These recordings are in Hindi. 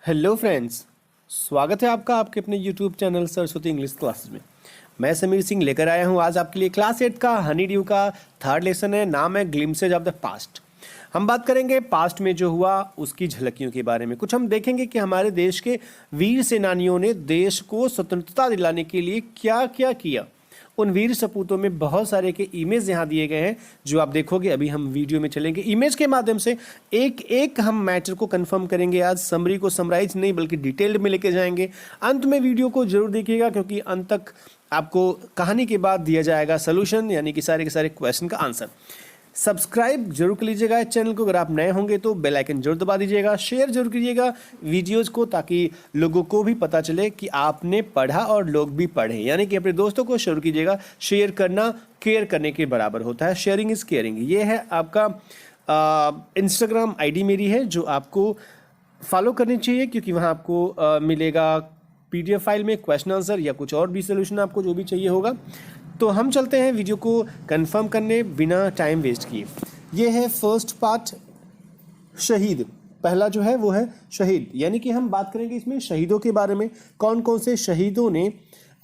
हेलो फ्रेंड्स, स्वागत है आपका आपके अपने YouTube channel Saraswati English classes में। मैं समीर सिंह लेकर आया हूं आज आपके लिए क्लास 8 का हनी ड्यू का थर्ड लेसन है। नाम है ग्लिम्सेज ऑफ द पास्ट। हम बात करेंगे पास्ट में जो हुआ उसकी झलकियों के बारे में। कुछ हम देखेंगे कि हमारे देश के वीर सेनानियों ने देश को स्वतंत्रता दिलाने के लिए क्या क्या किया। उन वीर सपूतों में बहुत सारे के इमेज यहाँ दिए गए हैं जो आप देखोगे। अभी हम वीडियो में चलेंगे, इमेज के माध्यम से एक एक हम मैटर को कंफर्म करेंगे। आज समरी को समराइज नहीं बल्कि डिटेल्ड में लेके जाएंगे। अंत में वीडियो को जरूर देखिएगा क्योंकि अंत तक आपको कहानी के बाद दिया जाएगा सोल्यूशन, यानी कि सारे के सारे क्वेश्चन का आंसर। सब्सक्राइब जरूर कर लीजिएगा इस चैनल को। अगर आप नए होंगे तो बेल आइकन जरूर दबा दीजिएगा। शेयर जरूर कीजिएगा वीडियोस को ताकि लोगों को भी पता चले कि आपने पढ़ा और लोग भी पढ़े। यानी कि अपने दोस्तों को शेयर कीजिएगा। शेयर करना केयर करने के बराबर होता है। Sharing is caring. ये है आपका इंस्टाग्राम आईडी मेरी है जो आपको फॉलो करनी चाहिए क्योंकि वहाँ आपको मिलेगा पीडीएफ फाइल में क्वेश्चन आंसर या कुछ और भी सोल्यूशन आपको जो भी चाहिए होगा। तो हम चलते हैं वीडियो को कंफर्म करने बिना टाइम वेस्ट किए। ये है फर्स्ट पार्ट, शहीद। पहला जो है वो है शहीद, यानी कि हम बात करेंगे इसमें शहीदों के बारे में। कौन कौन से शहीदों ने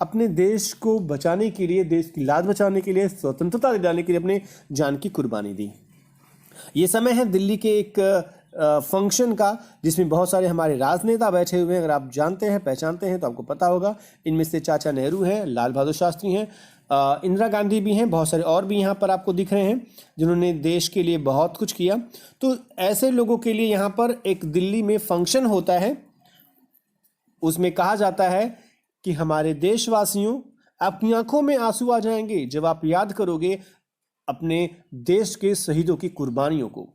अपने देश को बचाने के लिए, देश की लाज बचाने के लिए, स्वतंत्रता दिलाने के लिए अपने जान की कुर्बानी दी। ये समय है दिल्ली के एक फंक्शन का जिसमें बहुत सारे हमारे राजनेता बैठे हुए हैं। अगर आप जानते हैं पहचानते हैं तो आपको पता होगा। इनमें से चाचा नेहरू हैं, लाल बहादुर शास्त्री हैं, इंदिरा गांधी भी हैं, बहुत सारे और भी यहाँ पर आपको दिख रहे हैं जिन्होंने देश के लिए बहुत कुछ किया। तो ऐसे लोगों के लिए यहाँ पर एक दिल्ली में फंक्शन होता है। उसमें कहा जाता है कि हमारे देशवासियों, आपकी आंखों में आंसू आ जाएंगे जब आप याद करोगे अपने देश के शहीदों की कुर्बानियों को।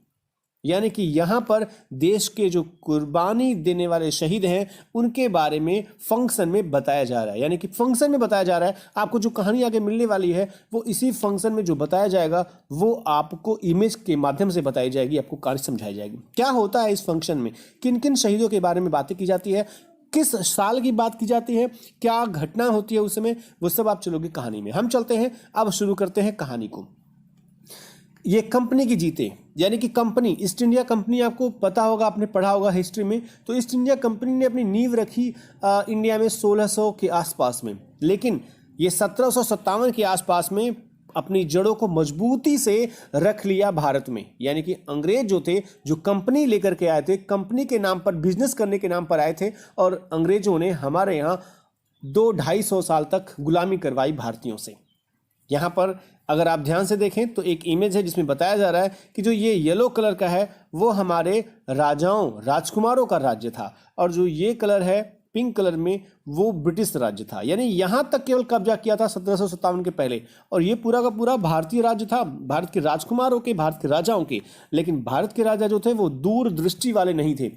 यानी कि यहाँ पर देश के जो कुर्बानी देने वाले शहीद हैं उनके बारे में फंक्शन में बताया जा रहा है। यानी कि फंक्शन में बताया जा रहा है। आपको जो कहानी आगे मिलने वाली है वो इसी फंक्शन में जो बताया जाएगा वो आपको इमेज के माध्यम से बताई जाएगी, आपको कहानी समझाई जाएगी। क्या होता है इस फंक्शन में, किन किन शहीदों के बारे में बातें की जाती है, किस साल की बात की जाती है, क्या घटना होती है उस समय, वो सब आप चलोगे कहानी में। हम चलते हैं, अब शुरू करते हैं कहानी को। ये कंपनी की जीते, यानी कि कंपनी ईस्ट इंडिया कंपनी, आपको पता होगा, आपने पढ़ा होगा हिस्ट्री में। तो ईस्ट इंडिया कंपनी ने अपनी नींव रखी इंडिया में 1600 के आसपास में, लेकिन ये 1757 के आसपास में अपनी जड़ों को मजबूती से रख लिया भारत में। यानी कि अंग्रेज जो थे, जो कंपनी लेकर के आए थे, कंपनी के नाम पर, बिजनेस करने के नाम पर आए थे और अंग्रेजों ने हमारे यहाँ 200-250 साल तक गुलामी करवाई भारतीयों से। यहाँ पर अगर आप ध्यान से देखें तो एक इमेज है जिसमें बताया जा रहा है कि जो ये येलो कलर का है वो हमारे राजाओं, राजकुमारों का राज्य था, और जो ये कलर है पिंक कलर में वो ब्रिटिश राज्य था। यानी यहाँ तक केवल कब्जा किया था 1757 के पहले, और ये पूरा का पूरा भारतीय राज्य था, भारत के राजकुमारों के, भारत के राजाओं के। लेकिन भारत के राजा जो थे वो दूरदृष्टि वाले नहीं थे,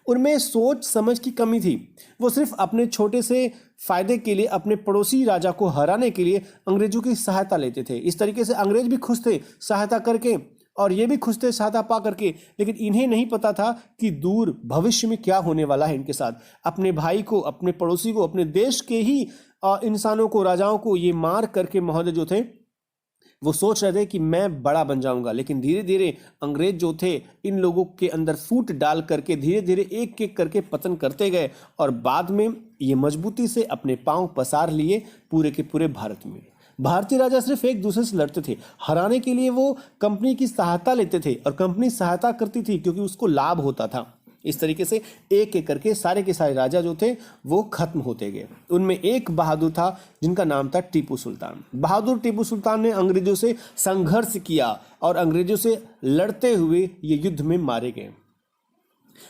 उनमें सोच समझ की कमी थी। वो सिर्फ अपने छोटे से फायदे के लिए, अपने पड़ोसी राजा को हराने के लिए अंग्रेजों की सहायता लेते थे। इस तरीके से अंग्रेज भी खुश थे सहायता करके, और ये भी खुश थे सहायता पा करके। लेकिन इन्हें नहीं पता था कि दूर भविष्य में क्या होने वाला है इनके साथ। अपने भाई को, अपने पड़ोसी को, अपने देश के ही इंसानों को, राजाओं को ये मार करके महोदय जो थे वो सोच रहे थे कि मैं बड़ा बन जाऊंगा। लेकिन धीरे धीरे अंग्रेज जो थे इन लोगों के अंदर फूट डाल करके धीरे धीरे एक एक करके पतन करते गए, और बाद में ये मजबूती से अपने पांव पसार लिए पूरे के पूरे भारत में। भारतीय राजा सिर्फ एक दूसरे से लड़ते थे, हराने के लिए वो कंपनी की सहायता लेते थे, और कंपनी सहायता करती थी क्योंकि उसको लाभ होता था। इस तरीके से एक एक करके सारे के सारे राजा जो थे वो खत्म होते गए। उनमें एक बहादुर था जिनका नाम था टीपू सुल्तान। बहादुर टीपू सुल्तान ने अंग्रेजों से संघर्ष किया और अंग्रेजों से लड़ते हुए ये युद्ध में मारे गए।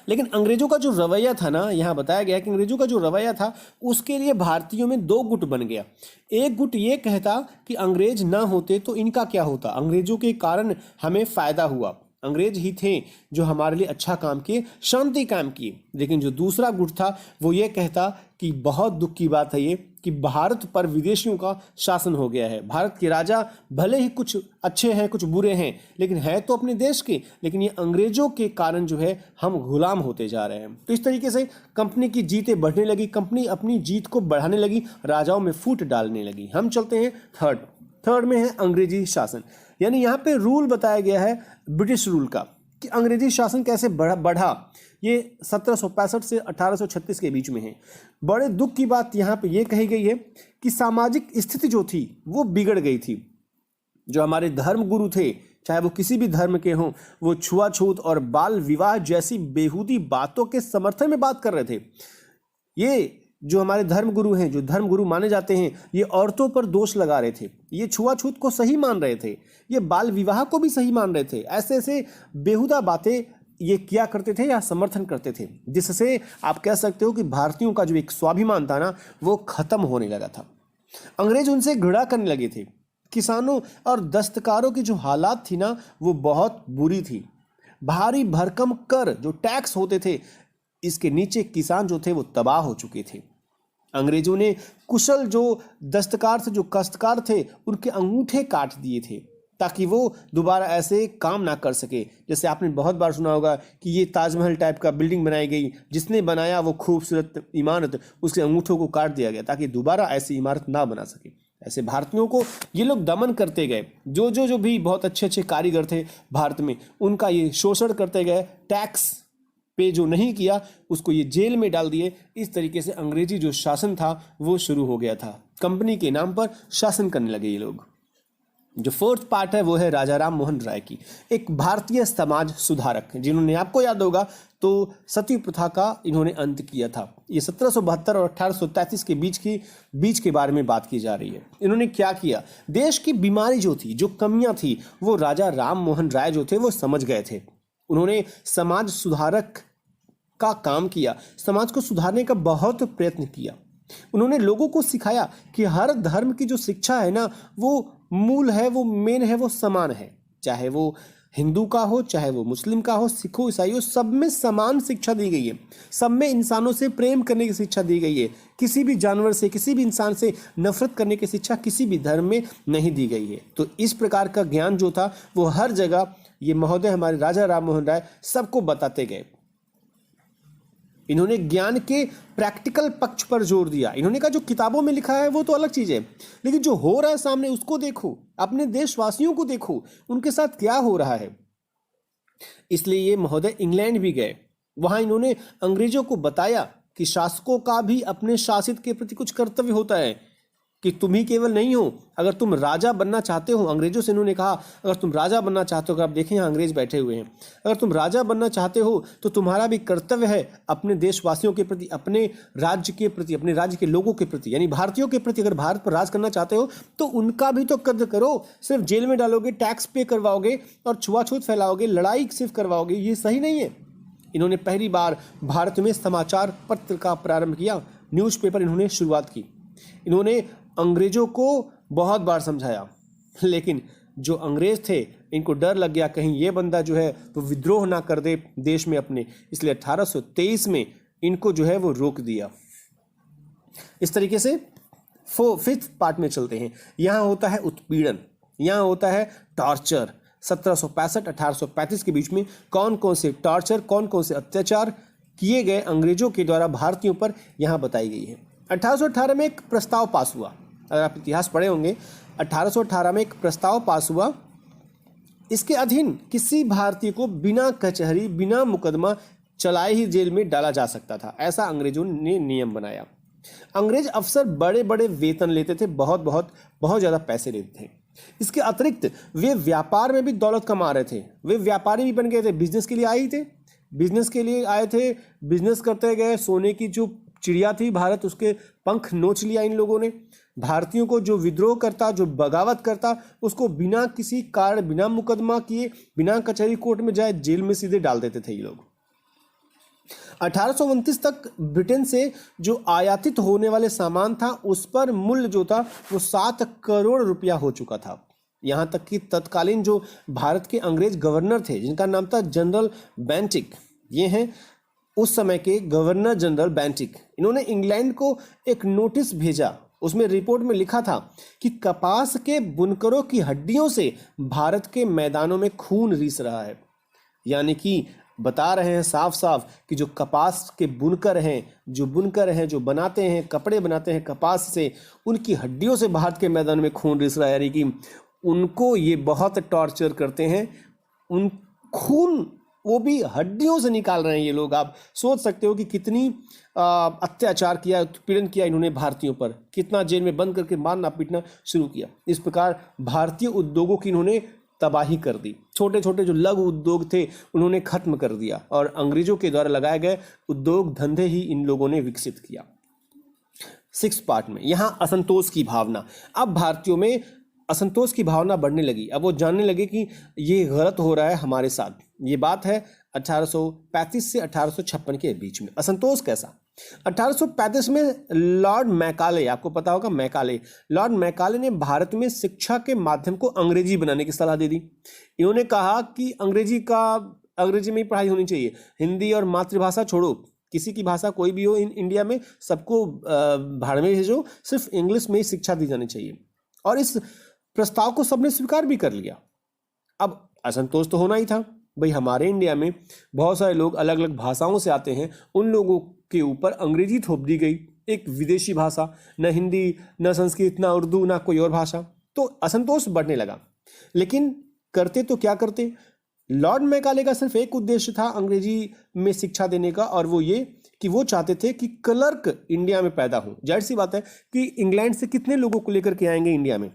लेकिन अंग्रेजों का जो रवैया था ना, यहाँ बताया गया कि अंग्रेजों का जो रवैया था उसके लिए भारतीयों में दो गुट बन गया। एक गुट ये कहता कि अंग्रेज ना होते तो इनका क्या होता, अंग्रेजों के कारण हमें फायदा हुआ, अंग्रेज ही थे जो हमारे लिए अच्छा काम किए, शांति काम किए। लेकिन जो दूसरा गुट था वो ये कहता कि बहुत दुख की बात है ये कि भारत पर विदेशियों का शासन हो गया है। भारत के राजा भले ही कुछ अच्छे हैं कुछ बुरे हैं, लेकिन है तो अपने देश के, लेकिन ये अंग्रेजों के कारण जो है हम गुलाम होते जा रहे हैं। तो इस तरीके से कंपनी की जीतें बढ़ने लगी, कंपनी अपनी जीत को बढ़ाने लगी, राजाओं में फूट डालने लगी। हम चलते हैं थर्ड में है अंग्रेजी शासन। यानी यहाँ पे रूल बताया गया है ब्रिटिश रूल का कि अंग्रेजी शासन कैसे बढ़ा। ये 1765 से 1836 के बीच में है। बड़े दुख की बात यहाँ पे ये कही गई है कि सामाजिक स्थिति जो थी वो बिगड़ गई थी। जो हमारे धर्म गुरु थे, चाहे वो किसी भी धर्म के हों, वो छुआछूत और बाल विवाह जैसी बेहूदी बातों के समर्थन में बात कर रहे थे। ये जो हमारे धर्म गुरु हैं, जो धर्म गुरु माने जाते हैं, ये औरतों पर दोष लगा रहे थे, ये छुआछूत को सही मान रहे थे, ये बाल विवाह को भी सही मान रहे थे। ऐसे ऐसे बेहुदा बातें ये किया करते थे या समर्थन करते थे, जिससे आप कह सकते हो कि भारतीयों का जो एक स्वाभिमान था ना, वो खत्म होने लगा था। अंग्रेज उनसे घृणा करने लगे थे। किसानों और दस्तकारों की जो हालात थी ना, वो बहुत बुरी थी। भारी भरकम कर जो टैक्स होते थे, इसके नीचे किसान जो थे वो तबाह हो चुके थे। अंग्रेजों ने कुशल जो दस्तकार थे, जो काश्तकार थे, उनके अंगूठे काट दिए थे ताकि वो दोबारा ऐसे काम ना कर सके। जैसे आपने बहुत बार सुना होगा कि ये ताजमहल टाइप का बिल्डिंग बनाई गई, जिसने बनाया वो खूबसूरत इमारत, उसके अंगूठों को काट दिया गया ताकि दोबारा ऐसी इमारत ना बना सके। ऐसे भारतीयों को ये लोग दमन करते गए। जो भी बहुत अच्छे अच्छे कारीगर थे भारत में, उनका ये शोषण करते गए। टैक्स पे जो नहीं किया उसको ये जेल में डाल दिए। इस तरीके से अंग्रेजी जो शासन था वो शुरू हो गया था। कंपनी के नाम पर शासन करने लगे ये लोग। जो फोर्थ पार्ट है वो है राजा राम मोहन राय की, एक भारतीय समाज सुधारक, जिन्होंने, आपको याद होगा तो सती प्रथा का इन्होंने अंत किया था। ये 1772 और 1833 के बीच के बारे में बात की जा रही है। इन्होंने क्या किया, देश की बीमारी जो थी, जो कमियां थी, वो राजा राम मोहन राय जो थे वो समझ गए थे। उन्होंने समाज सुधारक का काम किया, समाज को सुधारने का बहुत प्रयत्न किया। उन्होंने लोगों को सिखाया कि हर धर्म की जो शिक्षा है ना, वो मूल है, वो मेन है, वो समान है। चाहे वो हिंदू का हो, चाहे वो मुस्लिम का हो, सिख हो, ईसाई हो, सब में समान शिक्षा दी गई है। सब में इंसानों से प्रेम करने की शिक्षा दी गई है। किसी भी जानवर से, किसी भी इंसान से नफरत करने की शिक्षा किसी भी धर्म में नहीं दी गई है। तो इस प्रकार का ज्ञान जो था वो हर जगह ये महोदय हमारे राजा राम मोहन राय सबको बताते गए। इन्होंने ज्ञान के प्रैक्टिकल पक्ष पर जोर दिया। इन्होंने कहा जो किताबों में लिखा है वो तो अलग चीज़ है, लेकिन जो हो रहा है सामने उसको देखो, अपने देशवासियों को देखो, उनके साथ क्या हो रहा है। इसलिए ये महोदय इंग्लैंड भी गए। वहां इन्होंने अंग्रेजों को बताया कि शासकों का भी अपने शासित के प्रति कुछ कर्तव्य होता है, कि तुम ही केवल नहीं हो। अगर तुम राजा बनना चाहते हो, अंग्रेजों से इन्होंने कहा अगर तुम राजा बनना चाहते हो, आप देखें यहाँ अंग्रेज बैठे हुए हैं, अगर तुम राजा बनना चाहते हो तो तुम्हारा भी कर्तव्य है अपने देशवासियों के प्रति, अपने राज्य के प्रति, अपने राज्य के लोगों के प्रति, यानी भारतीयों के प्रति। अगर भारत पर राज करना चाहते हो तो उनका भी तो कद्र करो। सिर्फ जेल में डालोगे, टैक्स पे करवाओगे और छुआछूत फैलाओगे, लड़ाई सिर्फ करवाओगे, ये सही नहीं है। इन्होंने पहली बार भारत में समाचार पत्र का प्रारंभ किया, न्यूज़पेपर इन्होंने शुरुआत की। इन्होंने अंग्रेजों को बहुत बार समझाया, लेकिन जो अंग्रेज थे इनको डर लग गया कहीं ये बंदा जो है वो विद्रोह ना कर दे देश में अपने, इसलिए 1823 में इनको जो है वो रोक दिया। इस तरीके से फिफ्थ पार्ट में चलते हैं। यहाँ होता है उत्पीड़न, यहाँ होता है टॉर्चर। 1765-1835 के बीच में कौन कौन से टॉर्चर, कौन कौन से अत्याचार किए गए अंग्रेजों के द्वारा भारतीयों पर, यहाँ बताई गई है। 1818 में एक प्रस्ताव पास हुआ। अगर आप इतिहास पढ़े होंगे, 1818 में एक प्रस्ताव पास हुआ। इसके अधीन किसी भारतीय को बिना कचहरी, बिना मुकदमा चलाए ही जेल में डाला जा सकता था। ऐसा अंग्रेजों ने नियम बनाया। अंग्रेज अफसर बड़े बड़े वेतन लेते थे, बहुत ज़्यादा पैसे लेते थे। इसके अतिरिक्त वे व्यापार में भी दौलत कमा रहे थे। वे व्यापारी भी बन गए थे, बिजनेस के लिए आए थे, बिजनेस करते गए। सोने की जो चिड़िया थी भारत, उसके पंख नोच लिया इन लोगों ने। भारतीयों को जो विद्रोह करता, जो बगावत करता, उसको बिना किसी कारण, बिना मुकदमा किए, बिना कचहरी कोर्ट में जाए जेल में सीधे डाल देते थे ये लोग। 1829 तक ब्रिटेन से जो आयातित होने वाले सामान था उस पर मूल्य जो था वो 7 करोड़ रुपया हो चुका था। यहाँ तक कि तत्कालीन जो भारत के अंग्रेज गवर्नर थे, जिनका नाम था जनरल बेंटिक, ये हैं उस समय के गवर्नर जनरल बेंटिक, इन्होंने इंग्लैंड को एक नोटिस भेजा। उसमें रिपोर्ट में लिखा था कि कपास के बुनकरों की हड्डियों से भारत के मैदानों में खून रीस रहा है। यानी कि बता रहे हैं साफ साफ कि जो कपास के बुनकर हैं, जो बनाते हैं, कपड़े बनाते हैं कपास से, उनकी हड्डियों से भारत के मैदान में खून रिस रहा है। यानी कि उनको ये बहुत टॉर्चर करते हैं। वो भी हड्डियों से निकाल रहे हैं ये लोग। आप सोच सकते हो कि कितनी अत्याचार किया, उत्पीड़न किया इन्होंने भारतीयों पर, कितना जेल में बंद करके मारना पीटना शुरू किया। इस प्रकार भारतीय उद्योगों की इन्होंने तबाही कर दी। छोटे छोटे जो लघु उद्योग थे उन्होंने खत्म कर दिया और अंग्रेजों के द्वारा लगाए गए उद्योग धंधे ही इन लोगों ने विकसित किया। 6 पार्ट में यहाँ असंतोष की भावना। अब भारतीयों में असंतोष की भावना बढ़ने लगी। अब वो जानने लगे कि ये गलत हो रहा है हमारे साथ। ये बात है 1835 से 1856 के बीच में। असंतोष कैसा? 1835 में लॉर्ड मैकाले, आपको पता होगा मैकाले, लॉर्ड मैकाले ने भारत में शिक्षा के माध्यम को अंग्रेजी बनाने की सलाह दे दी। इन्होंने कहा कि अंग्रेजी में ही पढ़ाई होनी चाहिए, हिंदी और मातृभाषा छोड़ो, किसी की भाषा कोई भी हो इंडिया में सबको भाड़ में भेजो, सिर्फ इंग्लिश में ही शिक्षा दी जानी चाहिए। और इस प्रस्ताव को सबने स्वीकार भी कर लिया। अब असंतोष तो होना ही था भाई, हमारे इंडिया में बहुत सारे लोग अलग अलग भाषाओं से आते हैं, उन लोगों के ऊपर अंग्रेजी थोप दी गई, एक विदेशी भाषा, न हिंदी न संस्कृत न उर्दू न कोई और भाषा, तो असंतोष बढ़ने लगा। लेकिन करते तो क्या करते? लॉर्ड मैकाले का सिर्फ एक उद्देश्य था अंग्रेजी में शिक्षा देने का, और वो ये कि वो चाहते थे कि क्लर्क इंडिया में पैदा हो। जाहिर सी बात है कि इंग्लैंड से कितने लोगों को लेकर के आएंगे इंडिया में?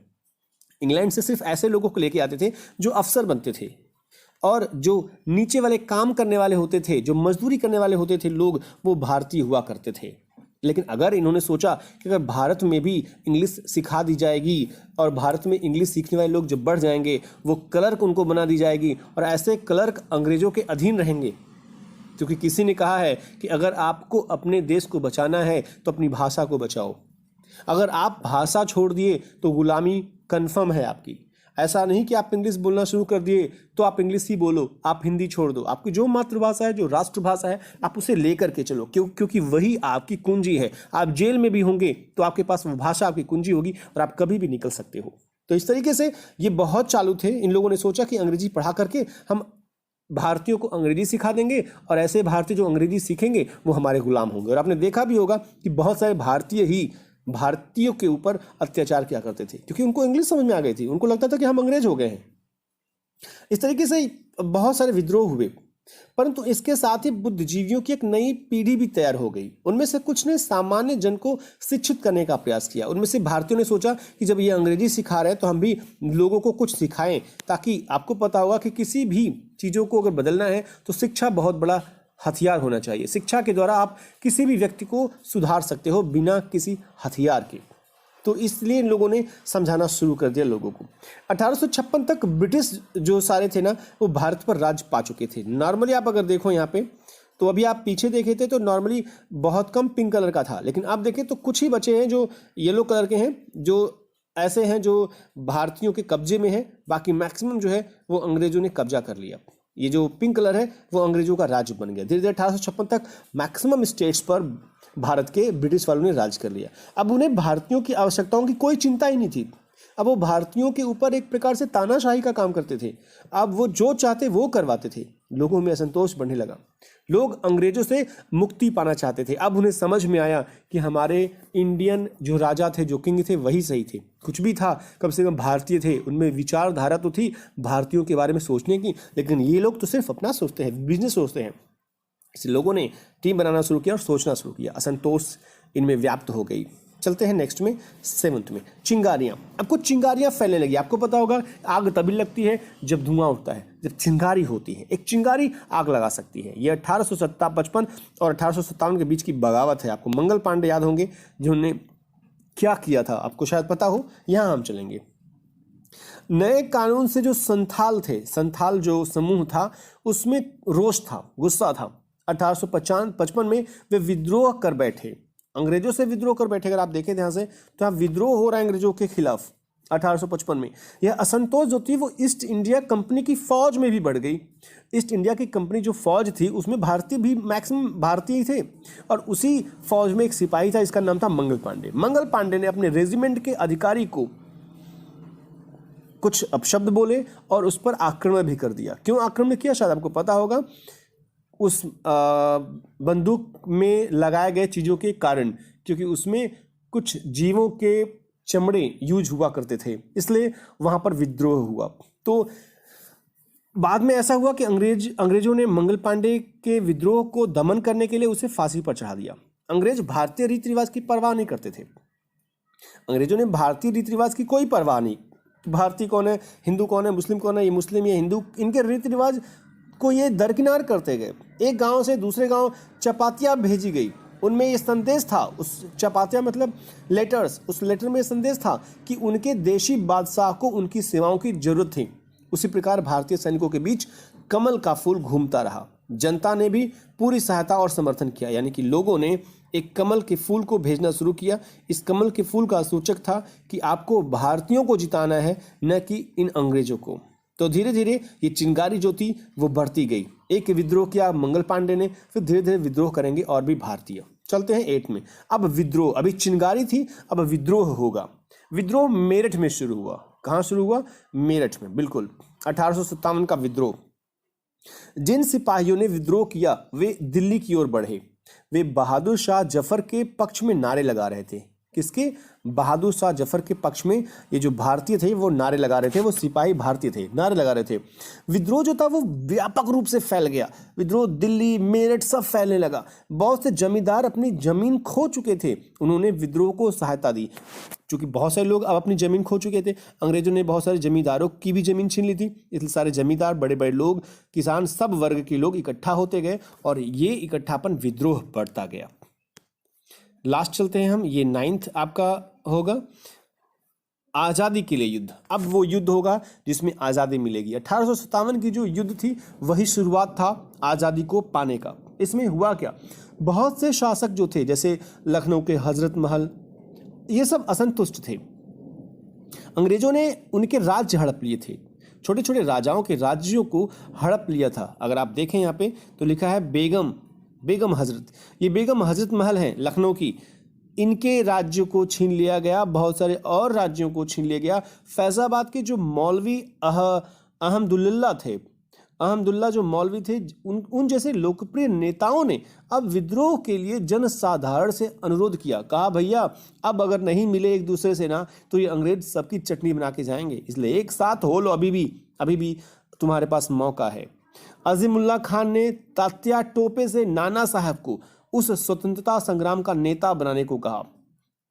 इंग्लैंड से सिर्फ ऐसे लोगों को लेकर आते थे जो अफसर बनते थे, और जो नीचे वाले काम करने वाले होते थे, जो मजदूरी करने वाले होते थे लोग, वो भारतीय हुआ करते थे। लेकिन अगर इन्होंने सोचा कि अगर भारत में भी इंग्लिश सिखा दी जाएगी और भारत में इंग्लिश सीखने वाले लोग जब बढ़ जाएंगे, वो क्लर्क उनको बना दी जाएगी और ऐसे क्लर्क अंग्रेजों के अधीन रहेंगे। क्योंकि किसी ने कहा है कि अगर आपको अपने देश को बचाना है तो अपनी भाषा को बचाओ। अगर आप भाषा छोड़ दिए तो गुलामी कन्फर्म है आपकी। ऐसा नहीं कि आप इंग्लिश बोलना शुरू कर दिए तो आप इंग्लिश ही बोलो, आप हिंदी छोड़ दो। आपकी जो मातृभाषा है, जो राष्ट्रभाषा है, आप उसे लेकर के चलो, क्योंकि वही आपकी कुंजी है। आप जेल में भी होंगे तो आपके पास वो भाषा आपकी कुंजी होगी और आप कभी भी निकल सकते हो। तो इस तरीके से ये बहुत चालू थे। इन लोगों ने सोचा कि अंग्रेजी पढ़ा करके हम भारतीयों को अंग्रेजी सिखा देंगे और ऐसे भारतीय जो अंग्रेजी सीखेंगे वो हमारे गुलाम होंगे। और आपने देखा भी होगा कि बहुत सारे भारतीय ही भारतीयों के ऊपर अत्याचार किया करते थे, क्योंकि उनको इंग्लिश समझ में आ गई थी। उनको लगता था कि हम अंग्रेज हो गए हैं। इस तरीके से बहुत सारे विद्रोह हुए, परंतु इसके साथ ही बुद्धिजीवियों की एक नई पीढ़ी भी तैयार हो गई। उनमें से कुछ ने सामान्य जन को शिक्षित करने का प्रयास किया। उनमें से भारतीयों ने सोचा कि जब ये अंग्रेजी सिखा रहे हैं तो हम भी लोगों को कुछ सिखाएं, ताकि आपको पता होगा कि किसी भी चीज़ों को अगर बदलना है तो शिक्षा बहुत बड़ा हथियार होना चाहिए। शिक्षा के द्वारा आप किसी भी व्यक्ति को सुधार सकते हो बिना किसी हथियार के। तो इसलिए इन लोगों ने समझाना शुरू कर दिया लोगों को। 1856 तक ब्रिटिश जो सारे थे ना, वो भारत पर राज पा चुके थे। नॉर्मली आप अगर देखो यहाँ पे, तो अभी आप पीछे देखे थे तो नॉर्मली बहुत कम पिंक कलर का था, लेकिन आप देखें तो कुछ ही बचे हैं जो येलो कलर के हैं, जो ऐसे हैं जो भारतीयों के कब्जे में है। बाकी मैक्सिमम जो है वो अंग्रेजों ने कब्जा कर लिया। ये जो पिंक कलर है वो अंग्रेजों का राज्य बन गया। धीरे धीरे 1856 तक मैक्सिमम स्टेट्स पर भारत के ब्रिटिश वालों ने राज कर लिया। अब उन्हें भारतीयों की आवश्यकताओं की कोई चिंता ही नहीं थी। अब वो भारतीयों के ऊपर एक प्रकार से तानाशाही का काम करते थे। अब वो जो चाहते वो करवाते थे। लोगों में असंतोष बढ़ने लगा। लोग अंग्रेजों से मुक्ति पाना चाहते थे। अब उन्हें समझ में आया कि हमारे इंडियन जो राजा थे, जो किंग थे, वही सही थे। कुछ भी था, कम से कम भारतीय थे, उनमें विचारधारा तो थी भारतीयों के बारे में सोचने की। लेकिन ये लोग तो सिर्फ अपना सोचते हैं, बिजनेस सोचते हैं। इसलिए लोगों ने टीम बनाना शुरू किया और सोचना शुरू किया। असंतोष इनमें व्याप्त हो गई। चलते हैं नेक्स्ट में, 7th में, चिंगारियाँ। अब कुछ चिंगारियाँ फैलने लगी। आपको पता होगा आग तभी लगती है जब धुआं उठता है, जब चिंगारी होती है। एक चिंगारी आग लगा सकती है। ये 1855 और 1857 के बीच की बगावत है। आपको मंगल पांडे याद होंगे जिन्होंने क्या किया था, आपको शायद पता हो। यहाँ हम चलेंगे। नए कानून से जो संथाल थे, संथाल जो समूह था, उसमें रोष था, गुस्सा था। 1855 में वे विद्रोह कर बैठे, अंग्रेजों से विद्रोह कर बैठे। अगर आप देखें ध्यान से तो यहाँ विद्रोह हो रहा है अंग्रेजों के खिलाफ 1855 में। यह असंतोष जो थी वो ईस्ट इंडिया कंपनी की फौज में भी बढ़ गई। ईस्ट इंडिया की कंपनी जो फौज थी उसमें भारतीय भी मैक्सिमम भारतीय ही थे, और उसी फौज में एक सिपाही था, इसका नाम था मंगल पांडे। मंगल पांडे ने अपने रेजिमेंट के अधिकारी को कुछ अपशब्द बोले और उस पर आक्रमण भी कर दिया। क्यों आक्रमण किया शायद आपको पता होगा, उस बंदूक में लगाए गए चीज़ों के कारण, क्योंकि उसमें कुछ जीवों के चमड़े यूज हुआ करते थे, इसलिए वहाँ पर विद्रोह हुआ। तो बाद में ऐसा हुआ कि अंग्रेजों ने मंगल पांडे के विद्रोह को दमन करने के लिए उसे फांसी पर चढ़ा दिया। अंग्रेज भारतीय रीति रिवाज की परवाह नहीं करते थे। अंग्रेजों ने भारतीय रीति रिवाज की कोई परवाह नहीं, भारतीय कौन है, हिंदू कौन है, मुस्लिम कौन है, ये मुस्लिम ये हिंदू, इनके रीति रिवाज को ये दरकिनार करते गए। एक गांव से दूसरे गांव चपातियाँ भेजी गई, उनमें ये संदेश था, उस चपातियाँ मतलब लेटर्स, उस लेटर में संदेश था कि उनके देशी बादशाह को उनकी सेवाओं की जरूरत थी। उसी प्रकार भारतीय सैनिकों के बीच कमल का फूल घूमता रहा। जनता ने भी पूरी सहायता और समर्थन किया, यानी कि लोगों ने एक कमल के फूल को भेजना शुरू किया। इस कमल के फूल का सूचक था कि आपको भारतीयों को जिताना है, न कि इन अंग्रेजों को। तो धीरे धीरे ये चिंगारी जो थी वो बढ़ती गई। एक विद्रोह किया मंगल पांडे ने, फिर धीरे धीरे विद्रोह करेंगे और भी भारतीय। चलते हैं 8 में। अब विद्रोह, अभी चिंगारी थी, अब विद्रोह होगा। विद्रोह मेरठ में शुरू हुआ। कहाँ शुरू हुआ? मेरठ में, बिल्कुल। 1857 का विद्रोह। जिन सिपाहियों ने विद्रोह किया वे दिल्ली की ओर बढ़े। वे बहादुर शाह जफर के पक्ष में नारे लगा रहे थे। किसके? बहादुर शाह जफर के पक्ष में ये जो भारतीय थे वो नारे लगा रहे थे, वो सिपाही भारतीय थे, नारे लगा रहे थे। विद्रोह जो था वो व्यापक रूप से फैल गया। विद्रोह दिल्ली, मेरठ सब फैलने लगा। बहुत से जमींदार अपनी जमीन खो चुके थे, उन्होंने विद्रोह को सहायता दी। क्योंकि बहुत सारे लोग अब अपनी जमीन खो चुके थे, अंग्रेजों ने बहुत सारे जमींदारों की भी जमीन छीन ली थी, इसलिए सारे जमींदार, बड़े बड़े लोग, किसान, सब वर्ग के लोग इकट्ठा होते गए और ये इकट्ठापन विद्रोह बढ़ता गया। लास्ट चलते हैं हम, ये 9th आपका होगा, आज़ादी के लिए युद्ध। अब वो युद्ध होगा जिसमें आज़ादी मिलेगी। 1857 की जो युद्ध थी वही शुरुआत था आज़ादी को पाने का। इसमें हुआ क्या? बहुत से शासक जो थे, जैसे लखनऊ के हजरत महल, ये सब असंतुष्ट थे। अंग्रेजों ने उनके राज्य हड़प लिए थे, छोटे छोटे राजाओं के राज्यों को हड़प लिया था। अगर आप देखें यहाँ पे तो लिखा है बेगम हजरत, ये बेगम हजरत महल हैं लखनऊ की, इनके राज्य को छीन लिया गया। बहुत सारे और राज्यों को छीन लिया गया। फैजाबाद के जो मौलवी अहमदुल्ला थे, अहमदुल्ला जो मौलवी थे, उन जैसे लोकप्रिय नेताओं ने अब विद्रोह के लिए जनसाधारण से अनुरोध किया। कहा भैया अब अगर नहीं मिले एक दूसरे से ना तो ये अंग्रेज सबकी चटनी बना के जाएंगे, इसलिए एक साथ हो लो, अभी भी तुम्हारे पास मौका है। अजीमुल्ला खान ने तात्या टोपे से नाना साहब को उस स्वतंत्रता संग्राम का नेता बनाने को कहा।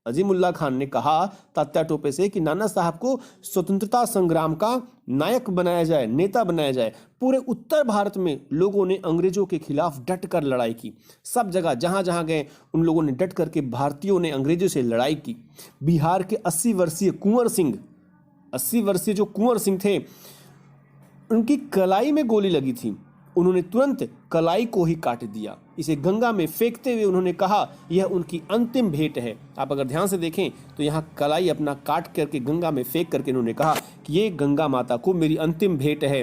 अजीमुल्ला खान ने कहा तात्या टोपे से कि नाना साहब को स्वतंत्रता संग्राम का नायक बनाया जाए, नेता बनाया जाए। पूरे उत्तर भारत में लोगों ने अंग्रेजों के खिलाफ डट कर लड़ाई की। सब जगह जहां जहां गए उन लोगों ने डट करके भारतीयों ने अंग्रेजों से लड़ाई की। बिहार के 80 वर्षीय कुंवर सिंह, 80 वर्षीय जो कुंवर सिंह थे, उनकी कलाई में गोली लगी थी, उन्होंने तुरंत कलाई को ही काट दिया। इसे गंगा में फेंकते हुए उन्होंने कहा यह उनकी अंतिम भेंट है। आप अगर ध्यान से देखें तो यहाँ कलाई अपना काट करके गंगा में फेंक करके उन्होंने कहा कि ये गंगा माता को मेरी अंतिम भेंट है।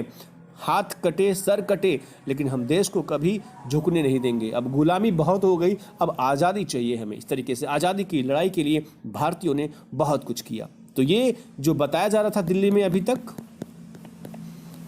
हाथ कटे, सर कटे, लेकिन हम देश को कभी झुकने नहीं देंगे। अब गुलामी बहुत हो गई, अब आज़ादी चाहिए हमें। इस तरीके से आज़ादी की लड़ाई के लिए भारतीयों ने बहुत कुछ किया। तो ये जो बताया जा रहा था दिल्ली में अभी तक,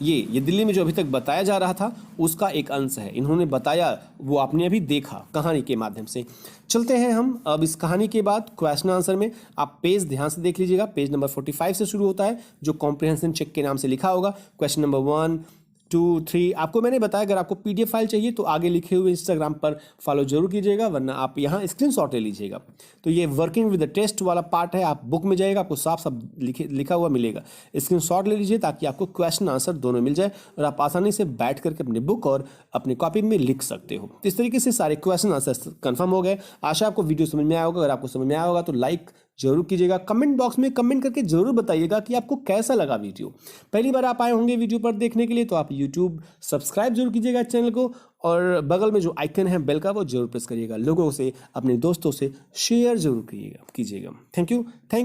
ये दिल्ली में जो अभी तक बताया जा रहा था उसका एक अंश है। इन्होंने बताया, वो आपने अभी देखा कहानी के माध्यम से। चलते हैं हम अब इस कहानी के बाद क्वेश्चन आंसर में। आप पेज ध्यान से देख लीजिएगा, पेज नंबर 45 से शुरू होता है, जो कॉम्प्रिहेंशन चेक के नाम से लिखा होगा। क्वेश्चन नंबर 1, 2, 3 आपको मैंने बताया, अगर आपको PDF फाइल चाहिए तो आगे लिखे हुए इंस्टाग्राम पर फॉलो जरूर कीजिएगा, वरना आप यहाँ स्क्रीनशॉट ले लीजिएगा। तो ये वर्किंग विद द टेस्ट वाला पार्ट है, आप बुक में जाएगा, आपको साफ साफ लिखा हुआ मिलेगा। स्क्रीनशॉट ले लीजिए ताकि आपको क्वेश्चन आंसर दोनों मिल जाए और आप आसानी से बैठ करके अपनी बुक और अपनी कॉपी में लिख सकते हो। इस तरीके से सारे क्वेश्चन आंसर कंफर्म हो गए। आशा आपको वीडियो समझ में आया होगा। अगर आपको समझ में आया होगा तो लाइक जरूर कीजिएगा। कमेंट बॉक्स में कमेंट करके जरूर बताइएगा कि आपको कैसा लगा वीडियो। पहली बार आप आए होंगे वीडियो पर देखने के लिए तो आप यूट्यूब सब्सक्राइब जरूर कीजिएगा चैनल को, और बगल में जो आइकन है बेल का वो जरूर प्रेस करिएगा। लोगों से, अपने दोस्तों से शेयर जरूर कीजिएगा। Thank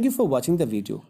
you for watching the video.